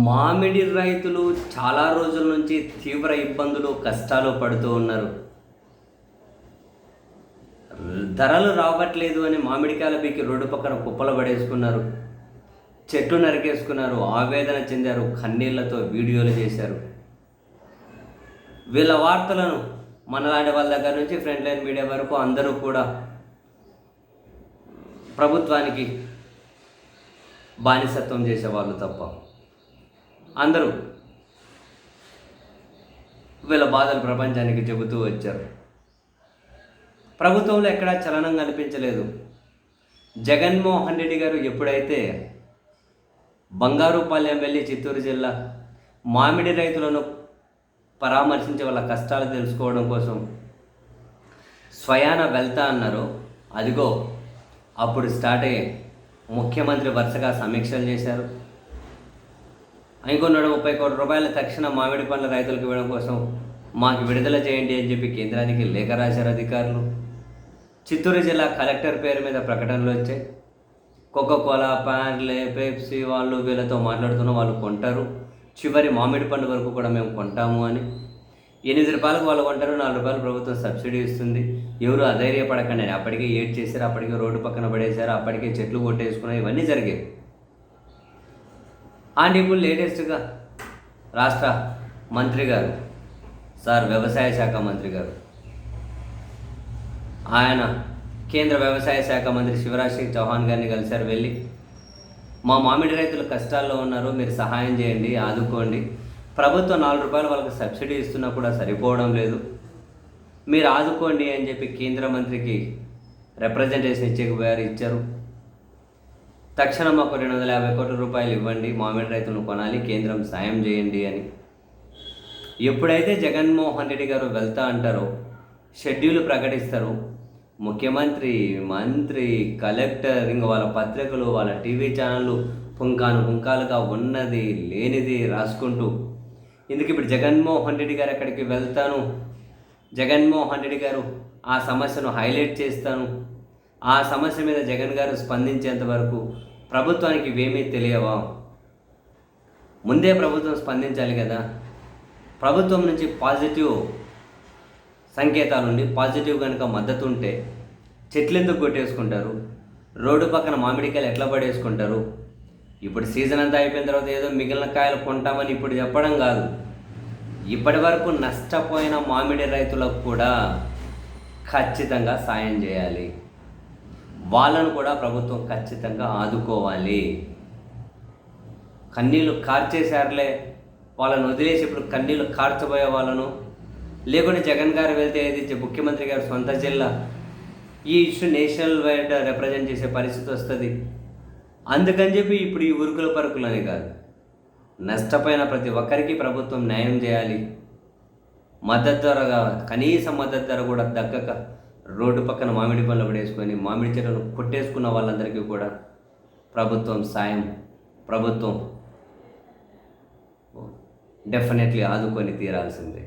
మామిడి రైతులు చాలా రోజుల నుంచి తీవ్ర ఇబ్బందులు, కష్టాలు పడుతూ ఉన్నారు. ధరలు రావట్లేదు అని మామిడికాయల పీకి రోడ్డు పక్కన కుప్పలు పడేసుకున్నారు. చెట్లు నరికేసుకున్నారు. ఆవేదన చెందారు. కన్నీళ్లతో వీడియోలు చేశారు. వీళ్ళ వార్తలను మనలాంటి వాళ్ళ దగ్గర నుంచి ఫ్రంట్ లైన్ మీడియా వరకు అందరూ కూడా ప్రభుత్వానికి బానిసత్వం చేసేవాళ్ళు తప్ప అందరూ వీళ్ళ బాధలు ప్రపంచానికి చెబుతూ వచ్చారు. ప్రభుత్వంలో ఎక్కడా చలనం కనిపించలేదు. జగన్మోహన్ రెడ్డి గారు ఎప్పుడైతే బంగారుపాలెం వెళ్ళి చిత్తూరు జిల్లా మామిడి రైతులను పరామర్శించి వాళ్ళ కష్టాలు తెలుసుకోవడం కోసం స్వయాన వెళ్తా అన్నారు. అదిగో అప్పుడు స్టార్ట్ అయ్యే ముఖ్యమంత్రి వరుసగా సమీక్షలు చేశారు. ఇంకో 130 కోట్ల రూపాయల తక్షణ మామిడి పండ్ల రైతులకు ఇవ్వడం కోసం మాకు విడుదల చేయండి అని చెప్పి కేంద్రానికి లేఖ రాశారు అధికారులు. చిత్తూరు జిల్లా కలెక్టర్ పేరు మీద ప్రకటనలు వచ్చాయి. కోకోకోలా, పార్లే, పెప్సీ వాళ్ళు వీళ్ళతో మాట్లాడుతున్న వాళ్ళు కొంటారు. చివరి మామిడి పండు వరకు కూడా మేము కొంటాము అని 8 రూపాయలకు వాళ్ళు కొంటారు. 4 రూపాయలు ప్రభుత్వం సబ్సిడీ ఇస్తుంది. ఎవరు అధైర్యపడకండి అని అప్పటికే ఏడ్ చేశారు. అప్పటికే రోడ్డు పక్కన పడేశారు. అప్పటికే చెట్లు కొట్టేసుకున్నారు. ఇవన్నీ జరిగాయి. అండ్ ఇప్పుడు లేటెస్ట్గా రాష్ట్ర మంత్రి గారు, వ్యవసాయ శాఖ మంత్రి గారు, ఆయన కేంద్ర వ్యవసాయ శాఖ మంత్రి శివరాజ్ సింగ్ చౌహాన్ గారిని కలిశారు. వెళ్ళి మా మామిడి రైతులు కష్టాల్లో ఉన్నారు, మీరు సహాయం చేయండి, ఆదుకోండి. ప్రభుత్వం 4 రూపాయలు వాళ్ళకి సబ్సిడీ ఇస్తున్నా కూడా సరిపోవడం లేదు, మీరు ఆదుకోండి అని చెప్పి కేంద్ర మంత్రికి రిప్రజెంటేషన్ ఇచ్చారు. తక్షణం మాకు 250 కోట్ల రూపాయలు ఇవ్వండి, మామిడి రైతులను కొనాలి, కేంద్రం సాయం చేయండి అని. ఎప్పుడైతే జగన్మోహన్ రెడ్డి గారు వెళ్తా అంటారో, షెడ్యూల్ ప్రకటిస్తారు, ముఖ్యమంత్రి, మంత్రి, కలెక్టర్, ఇంక వాళ్ళ పత్రికలు, వాళ్ళ టీవీ ఛానళ్ళు పుంకాలుగా ఉన్నది లేనిది రాసుకుంటూ, ఇందుకు ఇప్పుడు జగన్మోహన్ రెడ్డి గారు ఎక్కడికి వెళ్తాను, జగన్మోహన్ రెడ్డి గారు ఆ సమస్యను హైలైట్ చేస్తాను, ఆ సమస్య మీద జగన్ గారు స్పందించేంత వరకు ప్రభుత్వానికి ఇవేమీ తెలియవా? ముందే ప్రభుత్వం స్పందించాలి కదా. ప్రభుత్వం నుంచి పాజిటివ్ సంకేతాలుండి పాజిటివ్ కనుక మద్దతు ఉంటే చెట్లు ఎందుకు కొట్టేసుకుంటారు? రోడ్డు పక్కన మామిడికాయలు ఎట్లా పడేసుకుంటారు? ఇప్పుడు సీజన్ అంతా అయిపోయిన తర్వాత ఏదో మిగిలిన కాయలు కొంటామని ఇప్పుడు చెప్పడం కాదు. ఇప్పటి వరకు నష్టపోయిన మామిడి రైతులకు కూడా ఖచ్చితంగా సాయం చేయాలి. వాళ్ళను కూడా ప్రభుత్వం ఖచ్చితంగా ఆదుకోవాలి. కన్నీళ్ళు కార్చేశారులే, వాళ్ళను వదిలేసి ఇప్పుడు కన్నీళ్ళు కార్చబోయే వాళ్ళను, లేకుంటే జగన్ గారు వెళ్తే ఏది ముఖ్యమంత్రి గారు సొంత జిల్లా, ఈ ఇష్యూ నేషనల్ వైడ్ రిప్రజెంట్ చేసే పరిస్థితి వస్తుంది. అందుకని చెప్పి ఇప్పుడు ఈ ఉరుకుల పరుకులని కాదు, నష్టపోయిన ప్రతి ఒక్కరికి ప్రభుత్వం న్యాయం చేయాలి. మద్దతు ధర, కనీస మద్దతు ధర కూడా దక్కక రోడ్డు పక్కన మామిడి పళ్ళు పడేసుకొని మామిడి చెట్లను కొట్టేసుకున్న వాళ్ళందరికీ కూడా ప్రభుత్వం డెఫినెట్లీ ఆదుకొని తీరాల్సిందే.